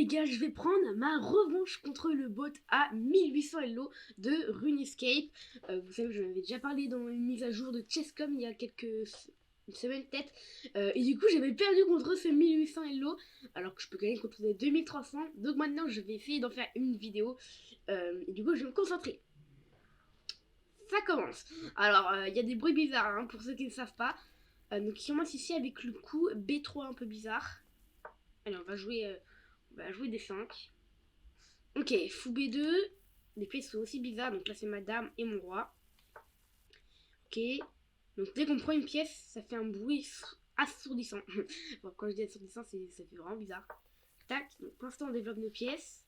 les gars, je vais prendre ma revanche contre le bot à 1800 Elo de RuneScape. Vous savez, je avais déjà parlé dans une mise à jour de Chesscom il y a une semaine peut-être. Et du coup, j'avais perdu contre ce 1800 Elo, alors que je peux gagner contre des 2300. Donc maintenant, je vais essayer d'en faire une vidéo. Et du coup, je vais me concentrer. Ça commence. Alors, il y a des bruits bizarres, hein, pour ceux qui ne savent pas. Donc, il commence ici avec le coup B3 un peu bizarre. Allez, on va jouer des 5. Ok, fou B2. Les pièces sont aussi bizarres. Donc là, c'est ma dame et mon roi. Ok. Donc dès qu'on prend une pièce, ça fait un bruit assourdissant. Bon, quand je dis assourdissant, ça fait vraiment bizarre. Tac. Donc pour l'instant, on développe nos pièces.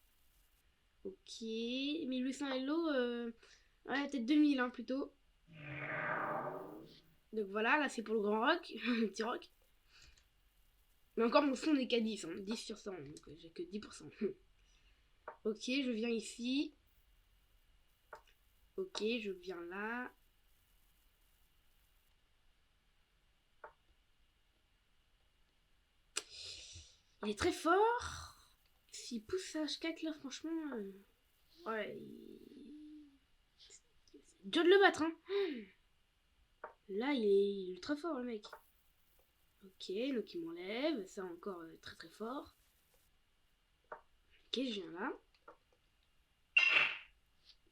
Ok. 1800 Elo. Ouais, peut-être 2000 hein, plutôt. Donc voilà, là, c'est pour le grand rock. Le petit rock. Mais encore, mon fond n'est qu'à 10. Hein, 10 sur 100. Donc j'ai que 10%. Ok, je viens ici. Ok, je viens là. Il est très fort. S'il pousse à H4 là, franchement. Ouais. C'est dur de le battre, hein. Là, il est ultra fort, le mec. Ok, donc il m'enlève. Ça encore très très fort. Ok, je viens là.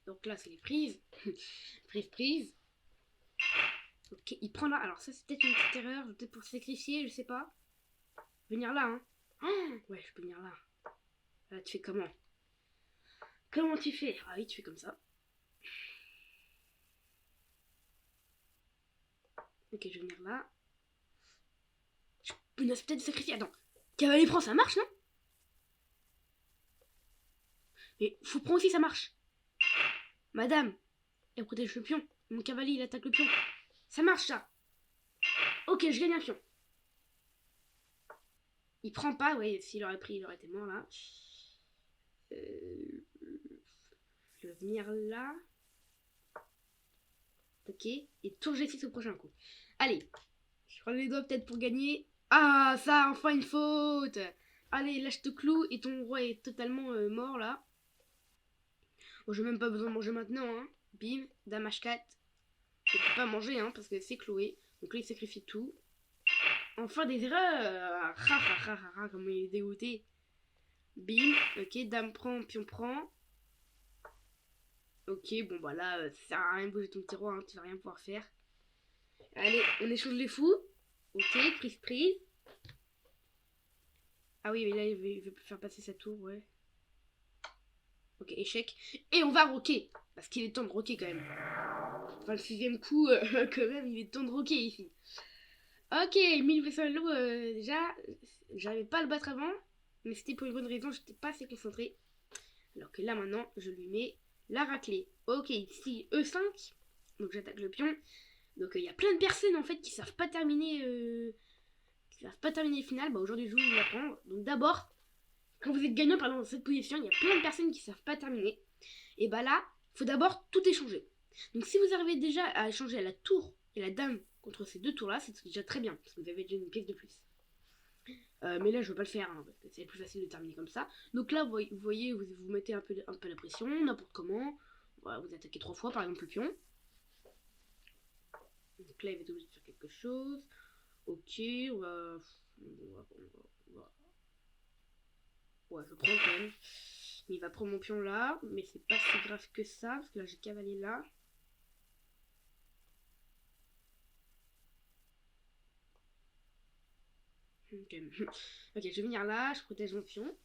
Donc là, c'est les prises. Prise. Ok, il prend là. Alors ça, c'est peut-être une petite erreur. Peut-être pour sacrifier, je sais pas. Venir là, hein. Ouais, je peux venir là. Là, tu fais comment? Comment tu fais? Ah oui, tu fais comme ça. Ok, je vais venir là. Je peux peut-être sacrifier. Attends. Cavalier prend, ça marche, non? Mais faut prendre aussi, ça marche. Madame, elle protège le pion. Mon cavalier, il attaque le pion. Ça marche, ça. Ok, je gagne un pion. Il prend pas, ouais, s'il aurait pris, il aurait été mort, là. Je vais venir là. Ok, et tour G6 au prochain coup. Allez, je croise les doigts peut-être pour gagner. Ah, ça, enfin une faute. Allez, là, je te cloue et ton roi est totalement mort, là. Bon, j'ai même pas besoin de manger maintenant, hein. Bim, dame H4. Je peux pas manger, hein, parce que c'est cloué. Donc là, il sacrifie tout. Enfin des erreurs. Comment il est dégoûté. Bim, ok, dame prend, pion prend. Ok, bon bah là, ça sert à rien de bouger ton petit roi, hein, tu vas rien pouvoir faire. Allez, on échange les fous. Ok, prise. Ah oui, mais là, il veut faire passer sa tour, ouais. Ok, échec. Et on va rocker. Parce qu'il est temps de rocker quand même. Enfin, le 6ème coup, quand même, il est temps de rocker ici. Ok, 1800 Elo, déjà, j'arrivais pas à le battre avant. Mais c'était pour une bonne raison, j'étais pas assez concentré. Alors que là, maintenant, je lui mets la raclée. Ok, ici, E5. Donc j'attaque le pion. Donc il y a plein de personnes, en fait, qui savent pas terminer... les finales. Bah aujourd'hui, je vais vous l'apprendre. Donc d'abord, quand vous êtes gagnant, par exemple, dans cette position, il y a plein de personnes qui savent pas terminer. Et bah là, il faut d'abord tout échanger. Donc si vous arrivez déjà à échanger à la tour et la dame contre ces deux tours-là, c'est déjà très bien, parce que vous avez déjà une pièce de plus. Mais là, je veux pas le faire, hein, parce que c'est plus facile de terminer comme ça. Donc là, vous voyez, vous mettez un peu la pression, n'importe comment. Voilà, vous attaquez 3 fois, par exemple, le pion. Donc là, il va être obligé de faire quelque chose. Ok, on va... Ouais, je prends quand même. Il va prendre mon pion là, mais c'est pas si grave que ça, parce que là, j'ai cavalier là. Ok, ok, je vais venir là, je protège mon pion.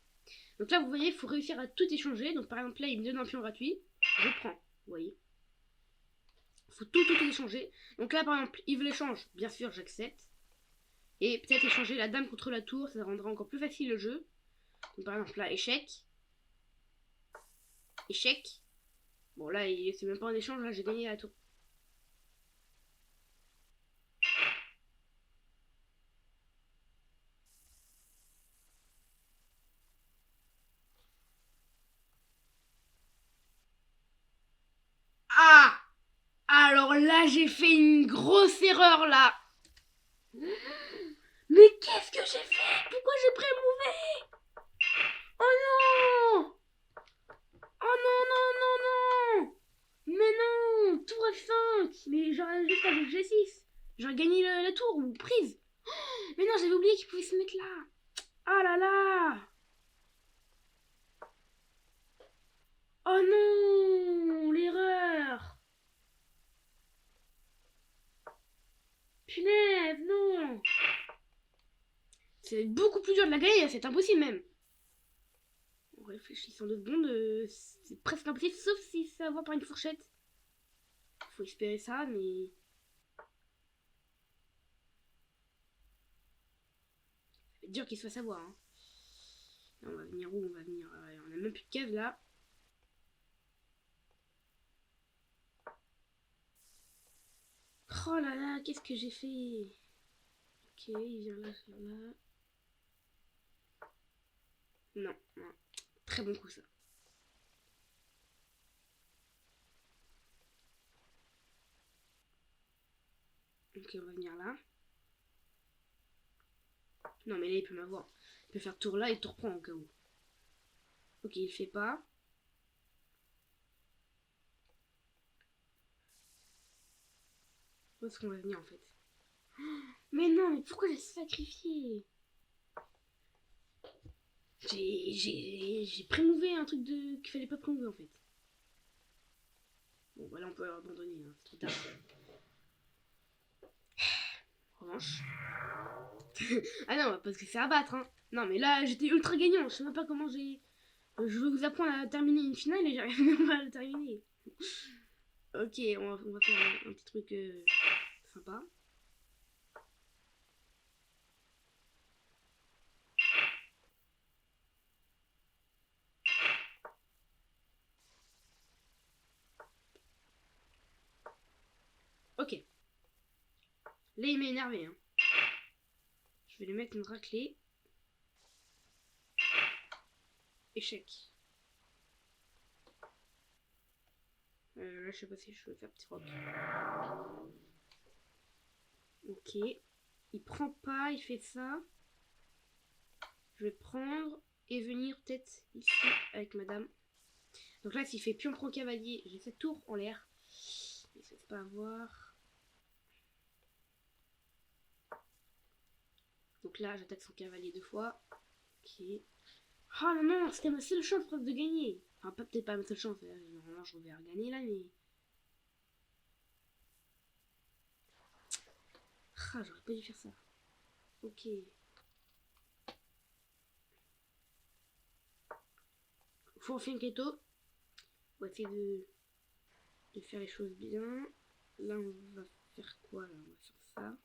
Donc là, vous voyez, il faut réussir à tout échanger. Donc par exemple, là, il me donne un pion gratuit. Je prends, vous voyez. Il faut tout échanger. Donc là, par exemple, il veut l'échange. Bien sûr, j'accepte. Et peut-être échanger la dame contre la tour, ça rendra encore plus facile le jeu. Donc par exemple, là, échec. Échec. Bon, là, c'est même pas un échange, là, j'ai gagné la tour. Ah! Alors là, j'ai fait une grosse erreur, là. Mais qu'est-ce que j'ai fait? Pourquoi j'ai pris un mauvais? Oh J'aurais gagné la tour ou prise. Mais non, j'avais oublié qu'il pouvait se mettre là. Ah là là. Oh non, l'erreur. Punaise, non. C'est beaucoup plus dur de la gagner, c'est impossible même. En réfléchissant 2 secondes, c'est presque impossible, sauf si c'est à voir par une fourchette. Faut espérer ça, mais... C'est dur qu'il se fasse avoir. Hein. Là, on va venir où? On va venir... on a même plus de case là. Oh là là, qu'est-ce que j'ai fait? Ok, il vient là, il vient là. Non, non. Très bon coup ça. Ok, on va venir là. Non mais là il peut m'avoir. Il peut faire tour là et tour prend au cas où. Ok, il le fait pas. Où est-ce qu'on va venir en fait? Mais non, mais pourquoi j'ai sacrifié? J'ai prémouvé un truc de qu'il fallait pas prémouver en fait. Bon, voilà, on peut abandonner, hein, c'est trop tard. En revanche. Ah non, parce que c'est à battre, hein. Non, mais là, j'étais ultra gagnant. Je sais même pas comment j'ai. Je veux vous apprendre à terminer une finale et j'arrive même pas à la terminer. Ok, on va faire un petit truc sympa. Ok. Là, il m'a énervé. Hein. Je vais lui mettre une raclée. Échec. Là, je sais pas si je veux faire petit rock. Ok. Il prend pas, il fait ça. Je vais prendre et venir peut-être ici avec madame. Donc là, s'il fait pion prend cavalier, j'ai cette tour en l'air. Il se laisse pas avoir. Donc là, j'attaque son cavalier 2 fois. Ok. Oh non, non, c'était ma seule chance presque de gagner. Enfin, peut-être pas ma seule chance. Normalement, je vais regagner là, mais... Ah, j'aurais pas dû faire ça. Ok. Faut en faire une keto. On va essayer de faire les choses bien. Là, on va faire quoi là? On va faire ça.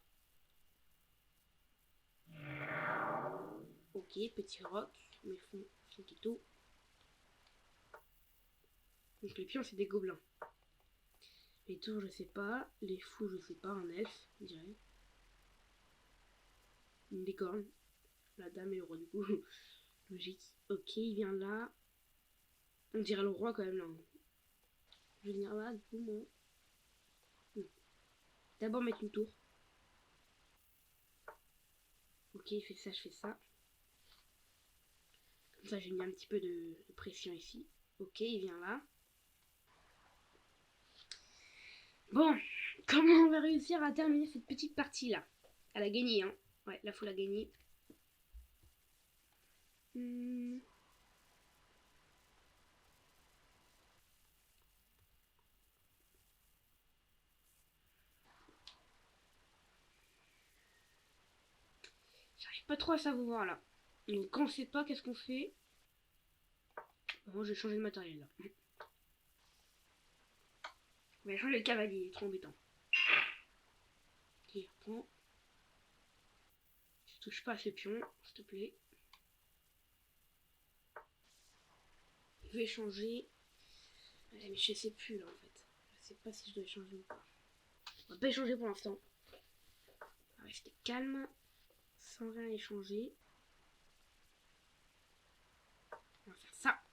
Ok, petit roc. Mais fond keto. Donc les pions, c'est des gobelins. Les tours, je sais pas. Les fous, je sais pas. Un elfe, je dirais. Une licorne. La dame et le roi, du coup. Logique. Ok, il vient là. On dirait le roi quand même là. Je vais venir là, du coup, moi. D'abord mettre une tour. Ok, il fait ça, je fais ça. Comme ça, j'ai mis un petit peu de pression ici. Ok, il vient là. Bon, comment on va réussir à terminer cette petite partie là? À la gagner, hein. Ouais, là, faut la gagner. J'arrive pas trop à savoir là. Donc, quand on sait pas, qu'est-ce qu'on fait? Bon, j'ai changé de matériel là. On va changer le cavalier, il est trop embêtant. Ok, il reprend. Je touche pas à ce pion, s'il te plaît. Je vais changer. Mais je sais plus là en fait. Je sais pas si je dois changer ou pas. On va pas échanger pour l'instant. On va rester calme. Sans rien échanger. On va faire ça.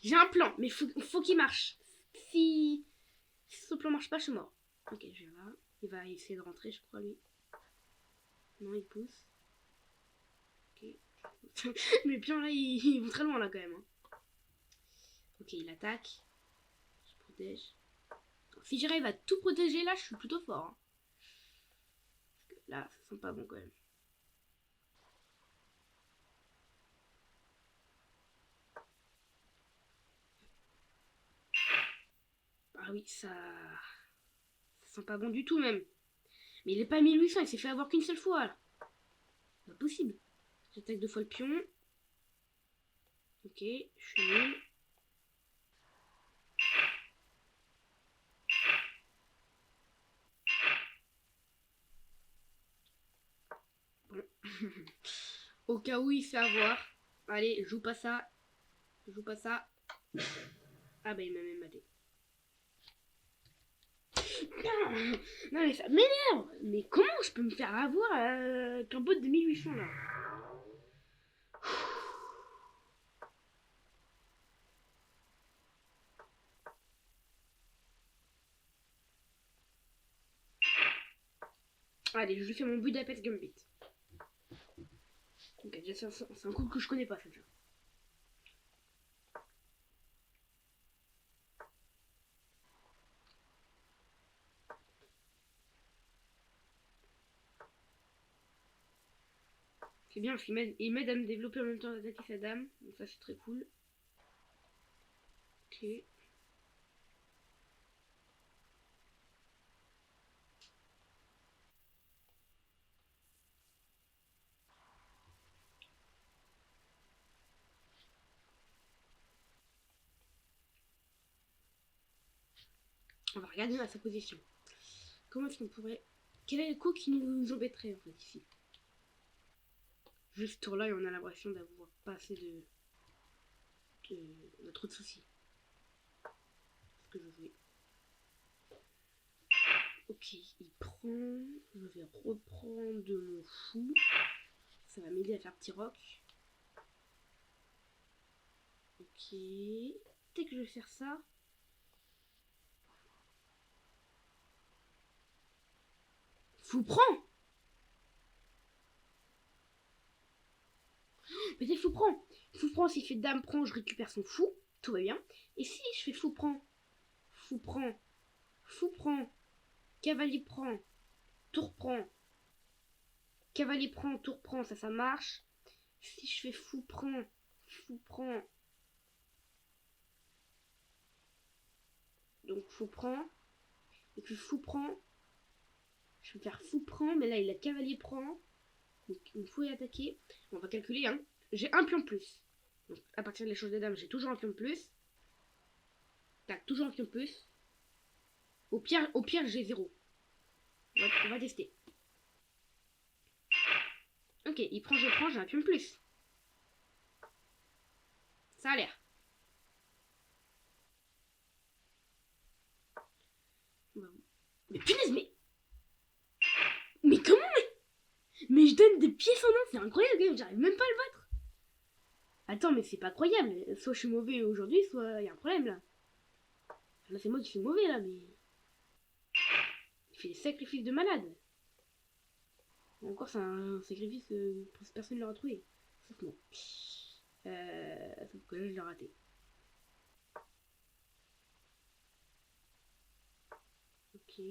J'ai un plan, mais faut qu'il marche. Si ce plan marche pas, je suis mort. Ok, je vais là. Il va essayer de rentrer, je crois, lui. Non, il pousse. Ok. Mes pions là, ils vont très loin là quand même. Hein. Ok, il attaque. Je protège. Si j'arrive à tout protéger là, je suis plutôt fort. Hein. là, ça sent pas bon quand même. Ah oui, ça sent pas bon du tout même. Mais il est pas à 1800, il s'est fait avoir qu'une seule fois là. C'est pas possible. J'attaque 2 fois le pion. Ok, je suis nul. Bon. Au cas où il fait avoir. Allez, joue pas ça. Joue pas ça. Ah bah il m'a même maté. Non mais ça m'énerve. Mais comment je peux me faire avoir qu'un bot de 1800 là? Allez, je lui fais mon Budapest Gambit. Ok, déjà c'est un coup que je connais pas ça déjà. C'est bien, il m'aide à me développer en même temps d'attaquer sa dame. Donc ça c'est très cool. Ok. On va regarder sa position. Comment est-ce qu'on pourrait... Quel est le coup qui nous embêterait en fait ici? Juste ce tour là et on a l'impression d'avoir pas assez on a trop de soucis. Ce que je jouais. Ok, il prend. Je vais reprendre de mon fou. Ça va m'aider à faire petit rock. Ok. Dès que je vais faire ça. Fou prend. Mais c'est fou prend. Fou prend, s'il fait dame prend, je récupère son fou. Tout va bien. Et si je fais fou prend, fou prend, fou prend, cavalier prend, tour prend, cavalier prend, tour prend, ça marche. Si je fais fou prend, donc fou prend, et puis fou prend, je vais faire fou prend, mais là il a cavalier prend, donc il faut y attaquer. On va calculer, hein. J'ai un pion de plus. Donc à partir des choses des dames, j'ai toujours un pion de plus. Tac, toujours un pion de plus. Au pire j'ai 0. On va tester. Ok, il prend, je prends, j'ai un pion de plus. Ça a l'air. Mais punaise, mais comment mais je donne des pièces en un, c'est incroyable, j'arrive même pas à le battre. Attends, mais c'est pas croyable. Soit je suis mauvais aujourd'hui, soit il y a un problème là. Là, c'est moi qui suis mauvais là, mais. Il fait des sacrifices de malade. Encore, c'est un sacrifice que personne ne l'aura trouvé. Sauf moi. Sauf que là, je l'ai raté. Ok.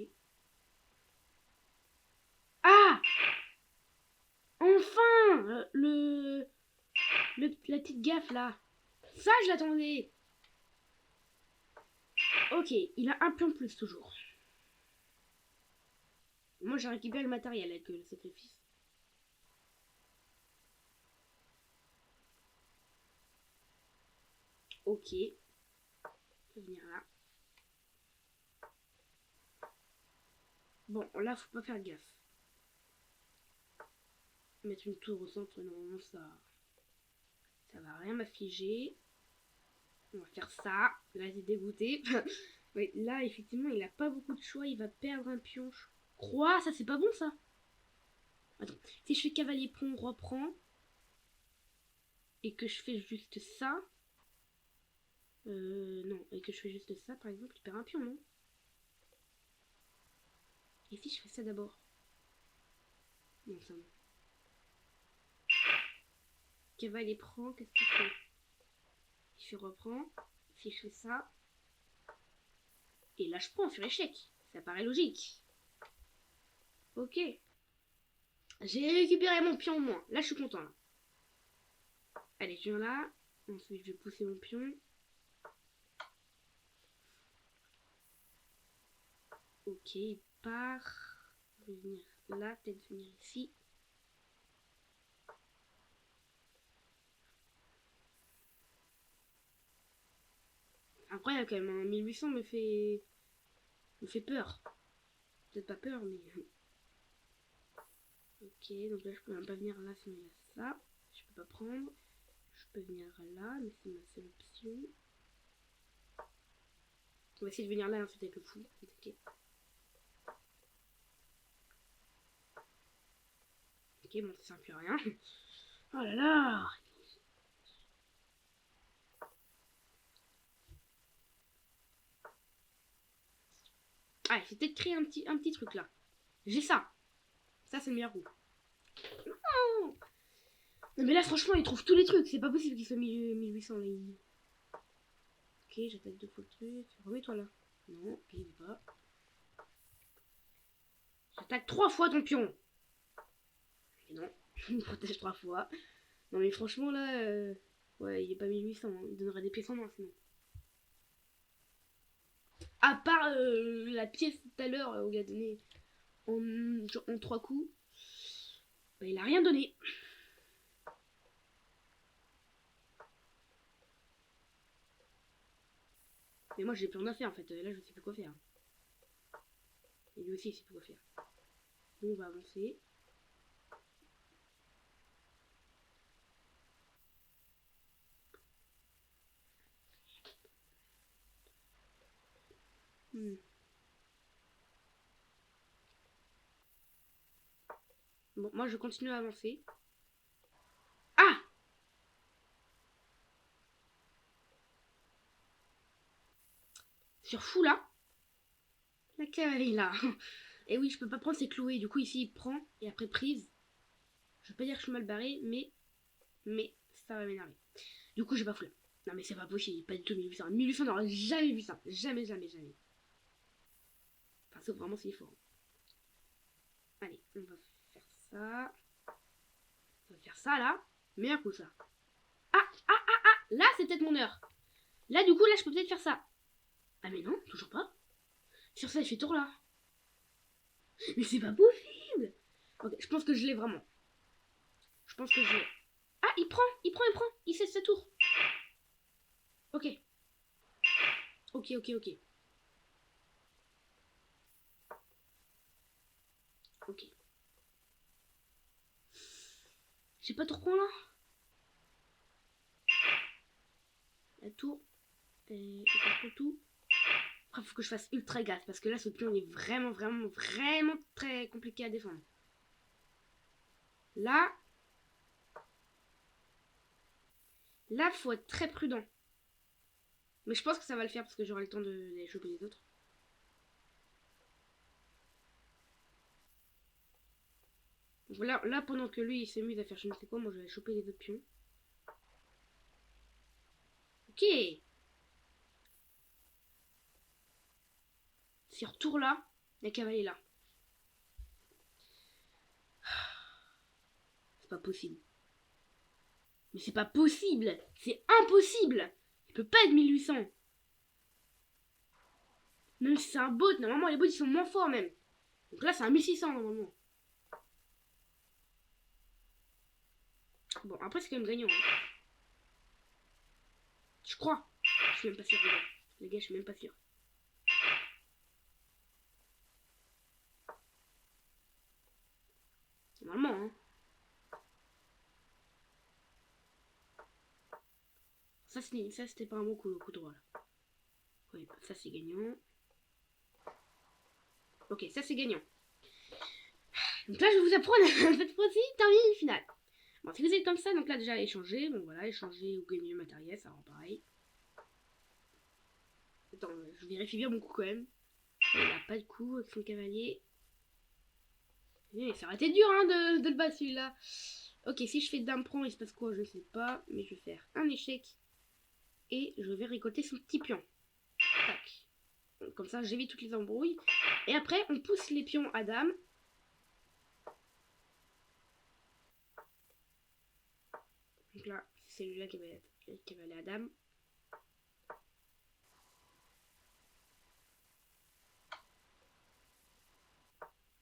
Ah, enfin la petite gaffe là. Ça, je l'attendais. Ok, il a un pion de plus toujours. Moi, j'ai récupéré le matériel avec le sacrifice. Ok. On peut venir là. Bon, là, faut pas faire gaffe. Mettre une tour au centre, normalement, ça va rien m'affliger. On va faire ça. Là, j'ai dégoûté. Oui, là, effectivement, il a pas beaucoup de choix. Il va perdre un pion, je crois. Ça, c'est pas bon, ça. Attends, si je fais cavalier prend, roi prend, et que je fais juste ça. Non, et que je fais juste ça, par exemple, il perd un pion, non? Et si je fais ça d'abord? Non, ça non. Cavalier prend, qu'est-ce qu'il fait? Il fait reprend. Si je fais ça. Et là, je prends sur échec. Ça paraît logique. Ok. J'ai récupéré mon pion au moins. Là, je suis content. Là. Allez, je viens là. Ensuite, je vais pousser mon pion. Ok, il part. Je vais venir là, peut-être venir ici. Incroyable quand même, hein. 1800 me fait peur. Peut-être pas peur, mais... Ok, donc là je peux même pas venir là, sinon il y a ça. Je peux pas prendre. Je peux venir là, mais c'est ma seule option. On va essayer de venir là ensuite avec le fou. Ok. Ok, bon, ça sert plus à rien. Oh là là. Ah, j'ai peut-être créé un petit truc là. J'ai ça. Ça, c'est le meilleur goût. Non. Non, mais là, franchement, il trouve tous les trucs. C'est pas possible qu'il soit 1800 là. Ok, j'attaque 2 fois le truc. Remets-toi là. Non, ok, il veut pas. J'attaque 3 fois ton pion. Mais non, il me protège 3 fois. Non, mais franchement, là, ouais, il est pas 1800. Hein. Il donnerait des pièces en moins sinon. À part la pièce tout à l'heure où il a donné en 3 coups, bah, il a rien donné. Mais moi, j'ai plus rien à faire en fait. Là, je sais plus quoi faire. Et lui aussi, il sait plus quoi faire. Donc, on va avancer. Bon, moi, je continue à avancer. Ah! Sur fou là. La cavalerie là. Et oui, je peux pas prendre, c'est cloué. Du coup, ici, il prend et après prise. Je veux pas dire que je suis mal barré, mais ça va m'énerver. Du coup, j'ai pas fouillé. Non, mais c'est pas possible, pas du tout 1800. 1800 n'aurait jamais vu ça. Jamais, jamais, jamais. Enfin, sauf vraiment s'il est fort. Allez, on va faire ça. On va faire ça là. Meilleur coup ça. Là, c'est peut-être mon heure. Là, du coup, là, je peux peut-être faire ça. Ah, mais non, toujours pas. Sur ça, il fait tour là. Mais c'est pas possible. Ok, je pense que je l'ai vraiment. Je pense que je l'ai. Ah, il prend, il prend, il prend. Il cesse sa tour. Ok. Ok, ok, ok. Ok. J'ai pas trop prendre là. La tour. Et tout. Après, faut que je fasse ultra gaffe parce que là, ce pion il est vraiment, vraiment, vraiment très compliqué à défendre. Là, faut être très prudent. Mais je pense que ça va le faire parce que j'aurai le temps d'aller choper les autres. Donc là, pendant que lui il s'amuse à faire je ne sais quoi, moi je vais choper les autres pions. Ok. Si retour là, la cavalier là. C'est pas possible. Mais c'est pas possible. C'est impossible. Il peut pas être 1800. Même si c'est un bot, normalement les bots ils sont moins forts même. Donc là c'est un 1600 normalement. Bon après c'est quand même gagnant. Hein. Je crois. Je suis même pas sûr les gars. Les gars je suis même pas sûr. Normalement hein. Ça c'était pas un bon coup, le coup droit là. Ouais, ça c'est gagnant. Ok, ça c'est gagnant. Donc là je vais vous apprendre cette fois-ci terminer une finale. Bon, si vous êtes comme ça, donc là déjà échanger, bon voilà, échanger ou gagner le matériel, ça rend pareil. Attends, je vérifie bien mon coup quand même. Il n'a pas de coup avec son cavalier. Ça aurait été dur hein, de le battre celui-là. Ok, si je fais dame prend, il se passe quoi? Je sais pas, mais je vais faire un échec. Et je vais récolter son petit pion. Tac. Comme ça, j'évite toutes les embrouilles. Et après, on pousse les pions à dame. Donc là, c'est celui-là qui va aller à dame.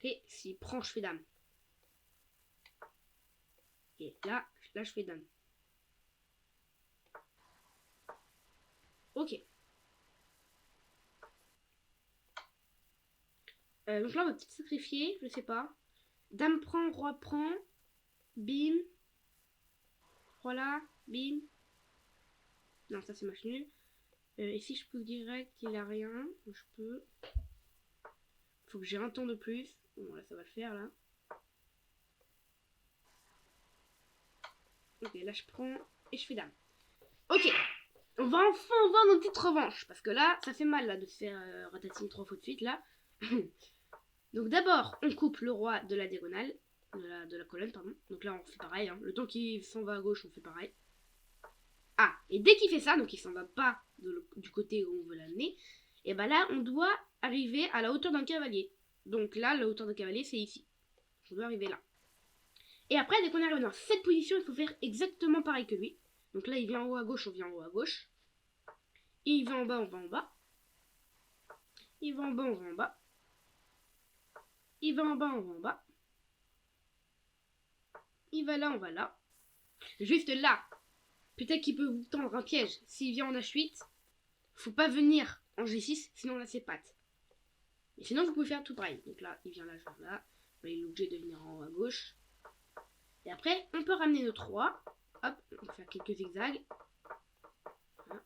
Et s'il prend, je fais dame. Et là je fais dame. Ok. Donc là, on va peut-être sacrifier, je sais pas. Dame prend, roi prend. Bim. Voilà, bim. Non, ça c'est match nul. Et si je pousse direct, il a rien. Je peux. Faut que j'ai un temps de plus. Bon, là, ça va le faire, là. Ok, là, je prends et je fais dame. Ok. On va enfin avoir notre petite revanche. Parce que là, ça fait mal, là, de se faire ratatiner 3 fois de suite, là. Donc d'abord, on coupe le roi de la diagonale. De la colonne, pardon. Donc là, on fait pareil. Hein. Le temps qu'il s'en va à gauche, on fait pareil. Ah, et dès qu'il fait ça, donc il s'en va pas du côté où on veut l'amener, et ben là, on doit arriver à la hauteur d'un cavalier. Donc là, la hauteur d'un cavalier, c'est ici. On doit arriver là. Et après, dès qu'on arrive dans cette position, il faut faire exactement pareil que lui. Donc là, il vient en haut à gauche, on vient en haut à gauche. Et il va en bas, on va en bas. Il va en bas, on va en bas. Il va en bas, on va en bas. Il va là, on va là. Juste là, peut-être qu'il peut vous tendre un piège. S'il vient en H8, faut pas venir en G6, sinon là, c'est patte. Et sinon, vous pouvez faire tout pareil. Donc là, il vient là, je viens là. Il est obligé de venir en haut à gauche. Et après, on peut ramener notre roi. Hop, on peut faire quelques zigzags. Voilà.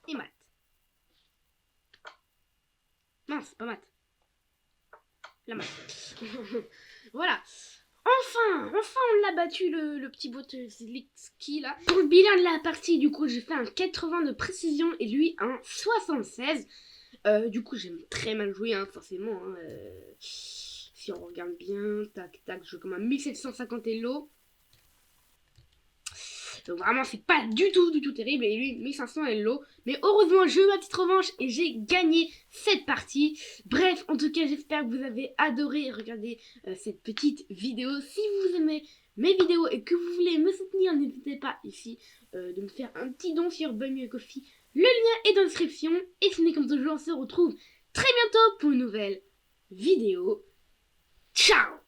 Et mat. Mince, pas mat. La mat. Voilà. Enfin, on l'a battu le petit bot Zlitski là. Pour le bilan de la partie, du coup, j'ai fait un 80 de précision et lui un 76. Du coup, j'aime très mal jouer, hein, forcément. Hein, si on regarde bien, tac, tac, je joue comme un 1750 Elo. Donc vraiment, c'est pas du tout terrible. Et lui, 1500 Elo. Mais heureusement, j'ai eu ma petite revanche et j'ai gagné cette partie. Bref, en tout cas, j'espère que vous avez adoré regarder cette petite vidéo. Si vous aimez mes vidéos et que vous voulez me soutenir, n'hésitez pas ici de me faire un petit don sur Buy Me a Coffee. Le lien est dans la description. Et sinon, comme toujours, on se retrouve très bientôt pour une nouvelle vidéo. Ciao!